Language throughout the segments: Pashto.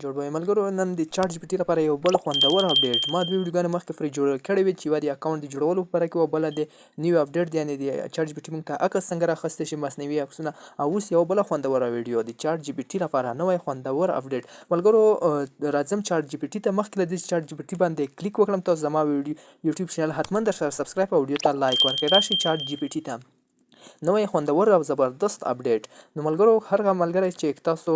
جوړوي. ملګرو نن د چاټ جی پی ټي لپاره یو بل خوندور اپډیټ ما 2 ویډیوګانې مخکې پرې جوړ کړې وې چې یوه د اکاونټ د جوړولو لپاره کې او بله د نیو اپډیټ دی، یعنې د چاټ جی پی ټي موږ ته عکس څنګه راخیستی شي، مصنوعي عکسونه. او اوس یوه بله خوندوره ویډیو د چاټ جی پی ټي لپاره نوی خوندور اپډیټ. ملګرو راځم چاټ جی پی ټي ته. مخکې له دې چې چاټ جی پی ټي باندې کلیک وکړم تاسو زما یوټیوب چینل حتما در سره سبسکرایب او ویډیو ته لایک ورکړئ. راشئ چاټ جی پی ټي ته. نوی خوندور او زبردست اپډیټ. نو ملګرو هر هغه ملګری چې تاسو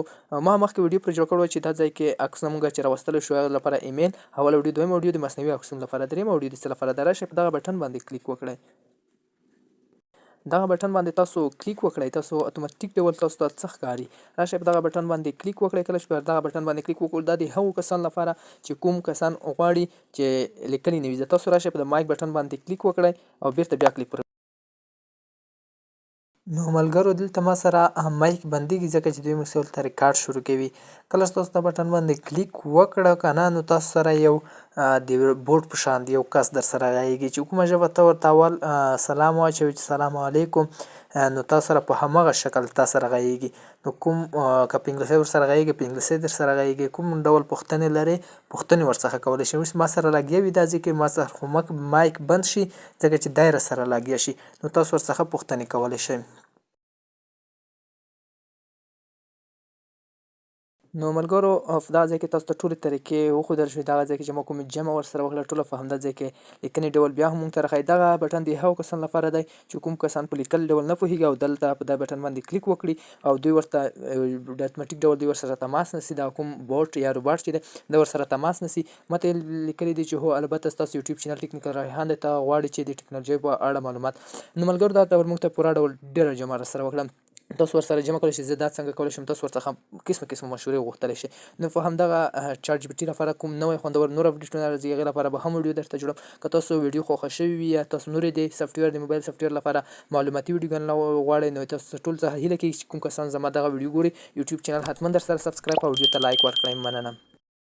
ما مخکې ویډیو پرې جوړ کړی چې دا ځای کې عکسونه موږ چې راوستلی شو هغه لپاره ایمیل، اوله ویډیو، دویمه ویډیو د مصنوعي عکسونو لپاره، دریمه ویډیو د څه لپاره ده. راشئ په دغه بټن باندې کلیک وکړئ. دغه بټن باندې تاسو کلیک وکړئ، تاسو اتوماتیک ډول تاسو ته څه ښکاري. راشئ په دغه بټن باندې کلیک وکړئ. کله چې پر دغه بټن باندې کلیک وکړو دا د هغو کسانو لپاره چې کوم کسان غواړي چې لیکنې نویزه. تاسو راشئ په د مایک بټن باندې کلیک وکړئ او بیرته بیا کلیک. نو ملګرو دلته ما سره مایک بندیږي ځکه چې دوی موږ ته ریکارډ شروع کوي. کله چې تاسو دا بټن باندې کلیک وکړه که نه، نو تاسو سره یو د بورډ په شان یو کس در سره غږیږي چې کومه ژبه ته ورته اول سلام واچوي چې سلام علیکم، نو تاسو سره په همغه شکل تا سره غږیږي. نو کوم که په انګلیسي ورسره غږیږي په انګلیسي در سره غږیږي، کوم ډول پوښتنې لرئ پوښتنې ورڅخه کولی شئ. اوس ما سره لګیا وي دا ځای کې ما سره خو مایک بند شي ځکه چې دی راسره لګیا شي، نو تاسو ورڅخه پوښتنې کولی شئ. نو ملګرو په دغه ځای کې تاسو ته ټولې طریقې وښودل شوې. دغه ځای کې چې ما کومې جمع ورسره وکړله ټوله په همدا ځای کې لیکنې ډول بیا هم موږ ته راښایي. دغه بټن د هغو کسانو لپاره دی چې کوم کسان په لیکل ډول نه پوهېږي او دلته په دغه بټن باندې کلیک وکړي او دوی ورته د اتوماتیک ډول دوی ورسره تماس نیسي. دا کوم بوټ یا روباټ چې دی دا ورسره تماس نیسي. ما ته یې لیکلي دي چې هو البته ستاسو یوټیوب چینل ټکنیکل ریحان دی، ته غواړي چې د ټکنالوژۍ په اړه معلومات. نو ملګرو دا ډول موږ ته پوره ډول ډېره جمع راسره وکړه. تاسو ورسره جمع کولی شئ. زه دا څنګه کولی شم تاسو ورڅخه قسمه مشورې غوښتلی شئ. نو په همدغه چاټ جی پی ټي لپاره کوم نوی خوندور نور اپډیټونه راځي هغې لپاره به هم ویډیو درته جوړوم. که تاسو ویډیو خوښه شوې وي یا تاسو نورې د سافټویر د موبایل سافټویر لپاره معلوماتي ویډیوګانې غواړئ، نو تاسو ټول څخه هیله کوي چې کوم کسان زما دغه ویډیو ګوري یوټیوب چینل حتما در سره سبسکرایب او ویډیو ته لایک ورکړئ. مننه.